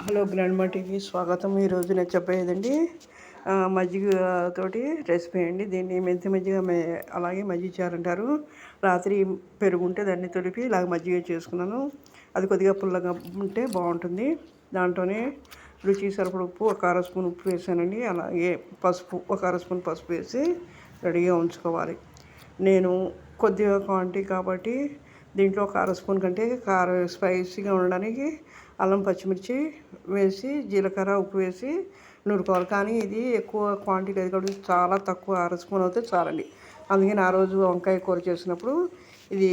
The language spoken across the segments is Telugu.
హలో గ్రాండ్మా టీవీ స్వాగతం. ఈరోజు నేను చెప్పేదండి మజ్జిగ తోటి రెసిపీ అండి. దీన్ని మెంతి మజ్జిగ అలాగే మజ్జిగ చారు అంటారు. రాత్రి పెరుగు ఉంటే దాన్ని తొలిపి ఇలాగ మజ్జిగ చేసుకున్నాను. అది కొద్దిగా పుల్లగా ఉంటే బాగుంటుంది. దాంట్లోనే రుచి సరిపడ ఉప్పు, ఒక అర స్పూన్ ఉప్పు వేసానండి. అలాగే పసుపు, ఒక అర స్పూన్ పసుపు వేసి రెడీగా ఉంచుకోవాలి. నేను కొద్దిగా క్వాంటిటీ కాబట్టి దీంట్లో ఒక అర స్పూన్ కంటే స్పైసీగా ఉండడానికి అల్లం పచ్చిమిర్చి వేసి జీలకర్ర ఉప్పు వేసి నూరుకోవాలి. కానీ ఇది ఎక్కువ క్వాంటిటీ లేదు కాబట్టి చాలా తక్కువ అర స్పూన్ అయితే చాలండి. అందుకని ఆ రోజు వంకాయ కూర చేసినప్పుడు ఇది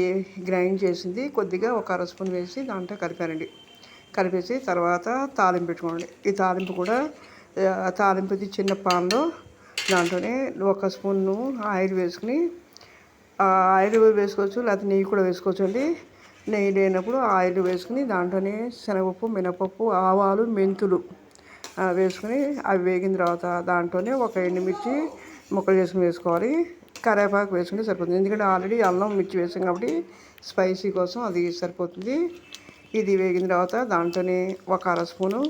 గ్రైండ్ చేసింది కొద్దిగా ఒక అర స్పూన్ వేసి దాంట్లో కలిపేసి తర్వాత తాలింపు పెట్టుకోండి. ఈ తాలింపు కూడా తాలింపుది చిన్న పాన్లో దాంట్లోనే ఒక స్పూను ఆయిల్ వేసుకుని ఆయిల్ వేసుకోవచ్చు, లేకపోతే నెయ్యి కూడా వేసుకోవచ్చు అండి. నెయ్యి లేనప్పుడు ఆయిల్ వేసుకుని దాంట్లోనే శనగపప్పు, మినపప్పు, ఆవాలు, మెంతులు వేసుకుని అవి వేగిన తర్వాత దాంట్లోనే ఒక ఎండుమిర్చి ముక్కలు చేసుకుని వేసుకోవాలి. కరివేపాకు వేసుకుంటే సరిపోతుంది. ఎందుకంటే ఆల్రెడీ అల్లం మిర్చి వేసాం కాబట్టి స్పైసీ కోసం అది సరిపోతుంది. ఇది వేగిన తర్వాత దాంట్లోనే ఒక అర స్పూను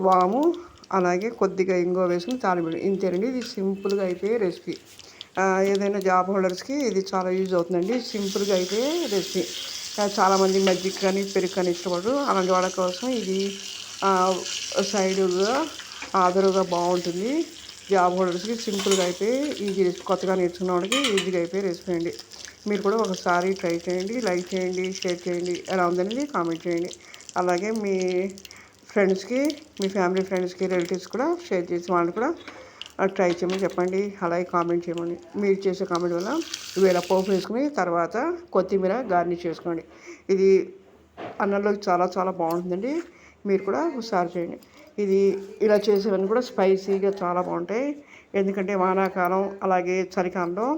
వాము, అలాగే కొద్దిగా ఇంగువ వేసుకుని తాలింపు. ఇంతేనండి, ఇది సింపుల్గా అయిపోయే రెసిపీ. ఏదైనా జాబ్ హోల్డర్స్కి ఇది చాలా యూజ్ అవుతుందండి. సింపుల్గా అయిపోయే రెసిపీ. చాలామంది మజ్జిగ కానీ పెరుగు కానీ ఇష్టపడరు. అలాంటి వాళ్ళ కోసం ఇది సైడ్గా ఆదరుగా బాగుంటుంది. జాబ్ హోల్డర్స్కి సింపుల్గా అయిపోయి ఈజీ రెసిపీ, కొత్తగా నేర్చుకున్న వాళ్ళకి ఈజీగా అయిపోయి రెసిపీ అండి. మీరు కూడా ఒకసారి ట్రై చేయండి, లైక్ చేయండి, షేర్ చేయండి, ఎలా ఉందనేది కామెంట్ చేయండి. అలాగే మీ ఫ్రెండ్స్కి, మీ ఫ్యామిలీ ఫ్రెండ్స్కి, రిలేటివ్స్ కూడా షేర్ చేసి వాళ్ళు కూడా ట్రై చేయమని చెప్పండి. అలాగే కామెంట్ చేయమని. మీరు చేసే కామెంట్ వల్ల వేళ పోపు వేసుకుని తర్వాత కొత్తిమీర గార్నిష్ చేసుకోండి. ఇది అన్నంలోకి చాలా చాలా బాగుంటుందండి. మీరు కూడా ఒకసారి చేయండి. ఇది ఇలా చేసేవన్నీ కూడా స్పైసీగా చాలా బాగుంటాయి. ఎందుకంటే వానాకాలం అలాగే చలికాలంలో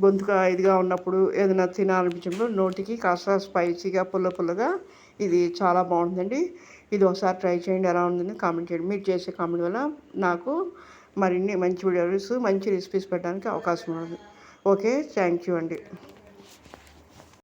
గొంతుగా ఇదిగా ఉన్నప్పుడు ఏదైనా తినాలనిపించినప్పుడు నోటికి కాస్త స్పైసీగా పుల్లగా ఇది చాలా బాగుంటుందండి. ఇది ఒకసారి ట్రై చేయండి, ఎలా ఉందని కామెంట్ చేయండి. మీరు చేసే కామెంట్ వల్ల నాకు మరిన్ని మంచి వీడియోస్, మంచి రెసిపీస్ పెట్టడానికి అవకాశం ఉంది. ఓకే, థ్యాంక్ యూ అండి.